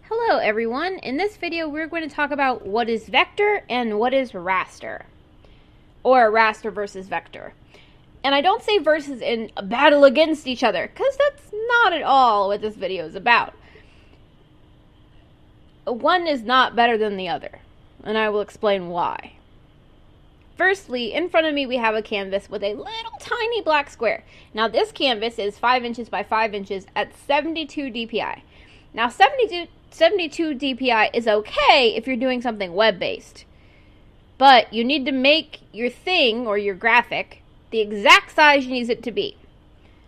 Hello everyone, in this video we're going to talk about what is vector and what is raster. Or raster versus vector. And I don't say versus in a battle against each other, because that's not at all what this video is about. One is not better than the other, and I will explain why. Firstly, in front of me we have a canvas with a little tiny black square. Now this canvas is 5 inches by 5 inches at 72 dpi. Now 72 dpi is okay if you're doing something web-based. But you need to make your thing, or your graphic, the exact size you need it to be.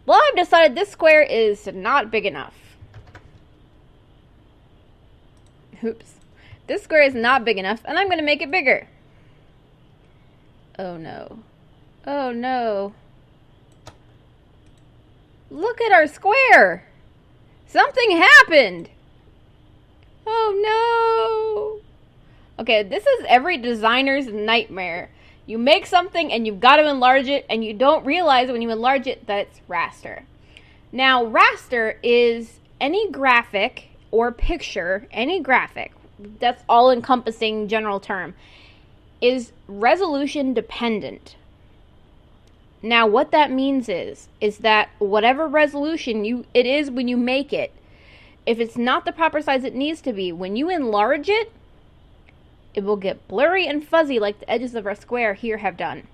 Well, I've decided this square is not big enough. Oops. This square is not big enough, and I'm going to make it bigger. Oh no. Oh no. Look at our square! Something happened! Oh no! Okay, this is every designer's nightmare. You make something and you've got to enlarge it, and you don't realize when you enlarge it that it's raster. Now, raster is any graphic or picture, any graphic, that's all-encompassing general term, is resolution dependent. Now, what that means is that whatever resolution it is when you make it, if it's not the proper size it needs to be, when you enlarge it, it will get blurry and fuzzy like the edges of our square here have done.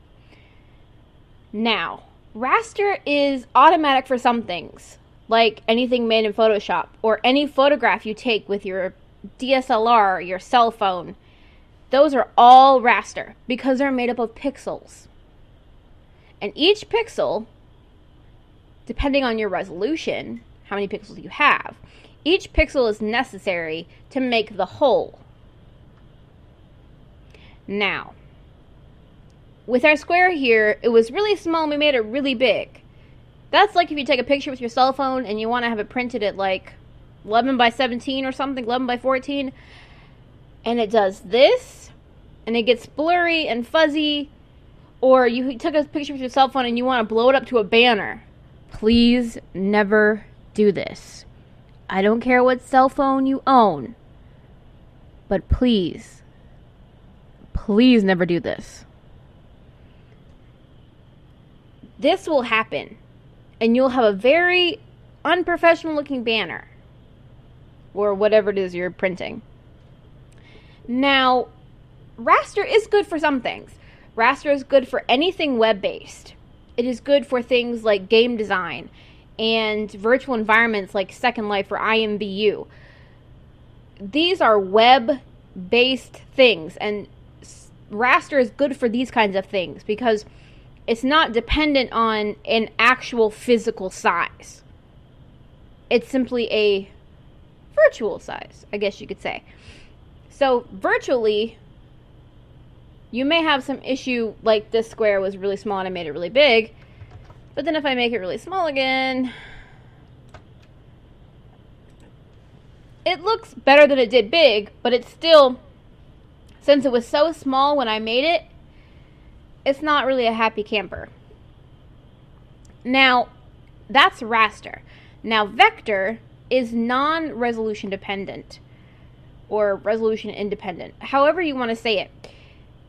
Now, raster is automatic for some things, like anything made in Photoshop, or any photograph you take with your DSLR, your cell phone. Those are all raster, because they're made up of pixels. And each pixel, depending on your resolution, how many pixels you have, each pixel is necessary to make the whole. Now, with our square here, it was really small and we made it really big. That's like if you take a picture with your cell phone and you want to have it printed at like 11 by 17 or something, 11 by 14, and it does this, and it gets blurry and fuzzy, or you took a picture with your cell phone and you want to blow it up to a banner. Please never do this. I don't care what cell phone you own, but please never do this. This will happen, and you'll have a very unprofessional looking banner, or whatever it is you're printing. Now, raster is good for some things. Raster is good for anything web-based. It is good for things like game design and virtual environments like Second Life or IMVU. These are web-based things, and raster is good for these kinds of things because it's not dependent on an actual physical size. It's simply a virtual size, I guess you could say. So virtually, you may have some issue like this square was really small and I made it really big, but then if I make it really small again, it looks better than it did big, but it's still, since it was so small when I made it, it's not really a happy camper. Now, that's raster. Now, vector is non-resolution dependent, or resolution independent, however you want to say it.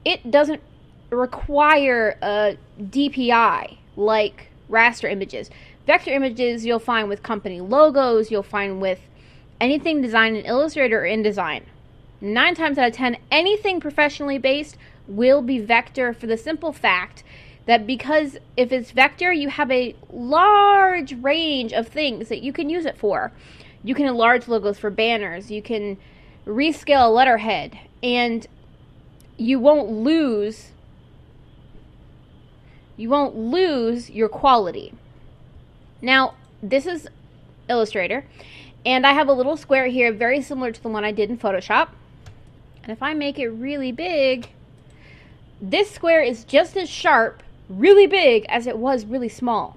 It doesn't require a DPI like raster images. Vector images you'll find with company logos, you'll find with anything designed in Illustrator or InDesign. 9 times out of 10, anything professionally based will be vector, for the simple fact that because if it's vector, you have a large range of things that you can use it for. You can enlarge logos for banners, you can rescale a letterhead, and you won't lose your quality. Now, this is Illustrator, and I have a little square here very similar to the one I did in Photoshop. And if I make it really big, this square is just as sharp, really big, as it was really small.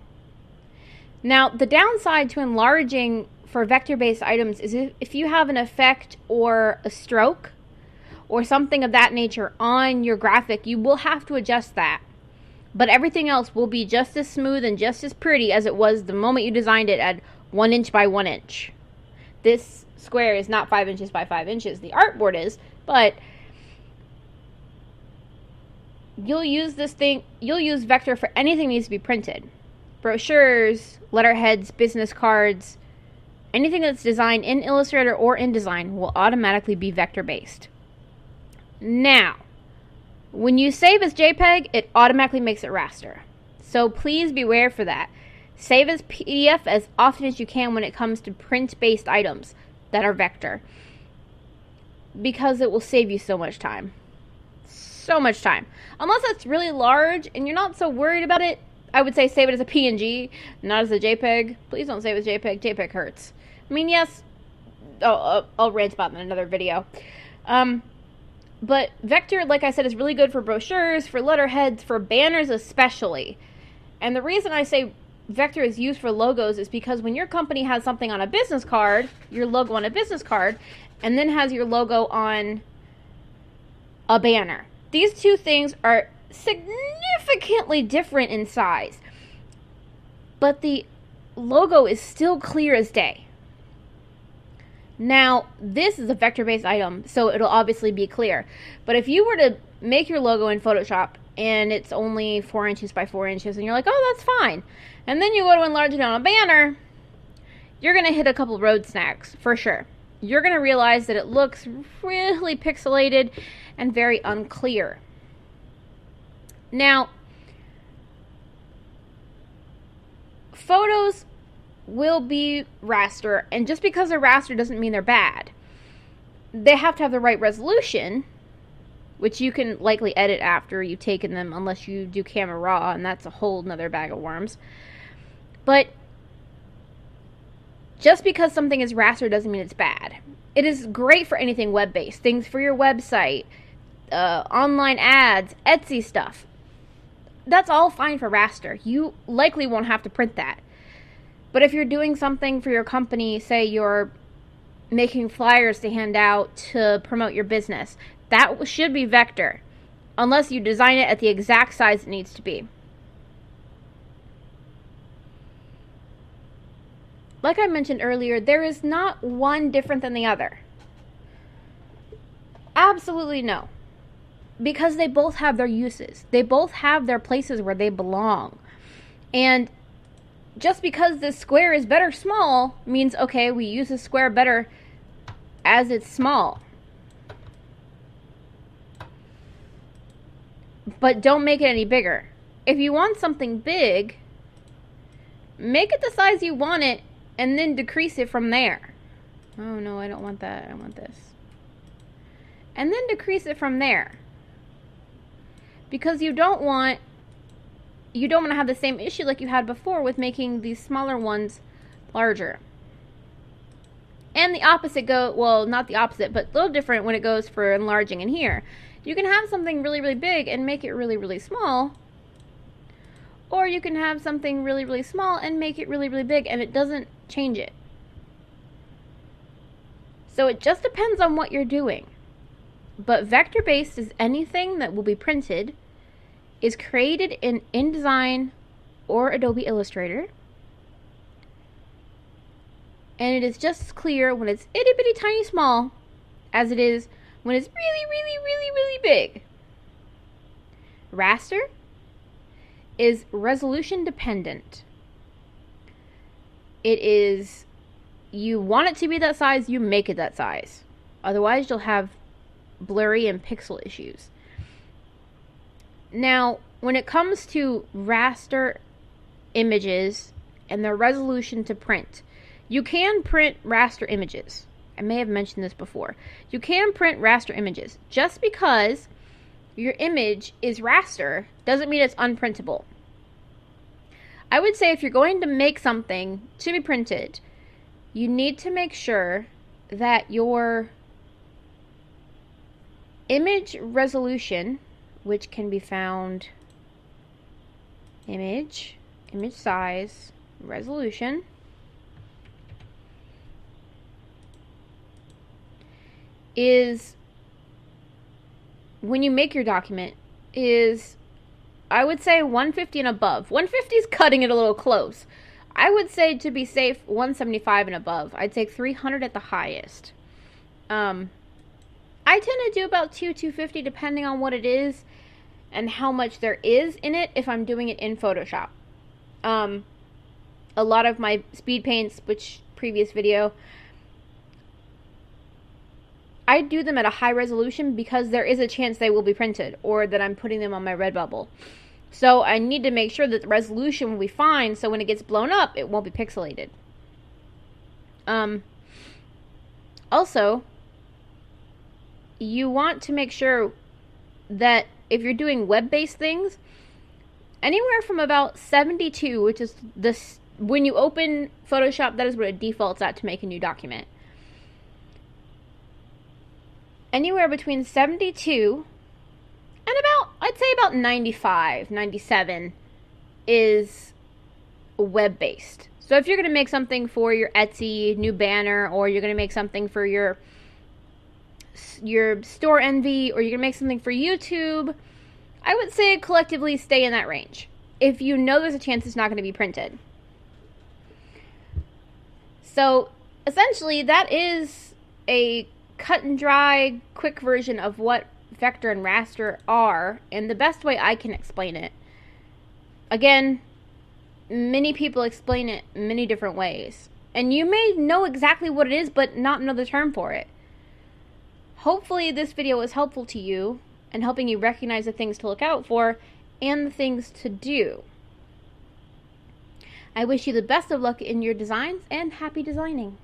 Now, the downside to enlarging for vector-based items is if you have an effect or a stroke or something of that nature on your graphic, you will have to adjust that. But everything else will be just as smooth and just as pretty as it was the moment you designed it at 1 inch by 1 inch. this square is not 5 inches by 5 inches. The artboard is, but you'll use vector for anything that needs to be printed. Brochures, letterheads, business cards, anything that's designed in Illustrator or InDesign will automatically be vector based. Now, when you save as JPEG, it automatically makes it raster. So please beware for that. Save as PDF as often as you can when it comes to print-based items that are vector, because it will save you so much time. So much time. Unless it's really large and you're not so worried about it, I would say save it as a PNG, not as a JPEG. Please don't save it as JPEG. JPEG hurts. I mean, yes, I'll rant about it in another video. But vector, like I said, is really good for brochures, for letterheads, for banners especially. And the reason I say vector is used for logos is because when your company has something on a business card, your logo on a business card, and then has your logo on a banner, these two things are significantly different in size, but the logo is still clear as day. Now, this is a vector-based item, so it'll obviously be clear. But if you were to make your logo in Photoshop and it's only 4 inches by 4 inches, and you're like, oh, that's fine, and then you go to enlarge it on a banner, you're going to hit a couple road snags, for sure. You're going to realize that it looks really pixelated and very unclear. Now, photos will be raster, and just because they're raster doesn't mean they're bad. They have to have the right resolution, which you can likely edit after you've taken them, unless you do camera raw, and that's a whole nother bag of worms. But just because something is raster doesn't mean it's bad. It is great for anything web-based, things for your website, online ads, Etsy stuff. That's all fine for raster. You likely won't have to print that. But if you're doing something for your company, say you're making flyers to hand out to promote your business, that should be vector, unless you design it at the exact size it needs to be. Like I mentioned earlier, there is not one different than the other. Absolutely no. Because they both have their uses. They both have their places where they belong. And just because this square is better small means, okay, we use the square better as it's small. But don't make it any bigger. If you want something big, make it the size you want it and then decrease it from there. Oh no, I don't want that. I want this. And then decrease it from there. Because you don't want to have the same issue like you had before with making these smaller ones larger. And the opposite well, not the opposite, but a little different when it goes for enlarging in here. You can have something really, really big and make it really, really small. Or you can have something really, really small and make it really, really big, and it doesn't change it. So it just depends on what you're doing. But vector-based is anything that will be printed, is created in InDesign or Adobe Illustrator, and it is just as clear when it's itty bitty tiny small as it is when it's really, really, really, really big. Raster is resolution dependent. It is, you want it to be that size, you make it that size. Otherwise you'll have blurry and pixel issues. Now, when it comes to raster images and their resolution to print, you can print raster images. I may have mentioned this before. You can print raster images. Just because your image is raster doesn't mean it's unprintable. I would say if you're going to make something to be printed, you need to make sure that your image resolution, which can be found image size, resolution, is, when you make your document, is, I would say 150 and above. 150 is cutting it a little close. I would say, to be safe, 175 and above. I'd say 300 at the highest. I tend to do about 250 depending on what it is and how much there is in it if I'm doing it in Photoshop. A lot of my speed paints, which previous video, I do them at a high resolution because there is a chance they will be printed or that I'm putting them on my Redbubble. So I need to make sure that the resolution will be fine so when it gets blown up, it won't be pixelated. Also, you want to make sure that if you're doing web-based things, anywhere from about 72, which is this, when you open Photoshop, that is what it defaults at to make a new document. Anywhere between 72 and about, I'd say about 95, 97 is web-based. So if you're going to make something for your Etsy new banner, or you're going to make something for your store envy, or you're going to make something for YouTube, I would say collectively stay in that range. If you know there's a chance it's not going to be printed. So essentially that is a cut and dry, quick version of what vector and raster are, and the best way I can explain it. Again, many people explain it many different ways, and you may know exactly what it is but not know the term for it. Hopefully this video was helpful to you and helping you recognize the things to look out for and the things to do. I wish you the best of luck in your designs and happy designing.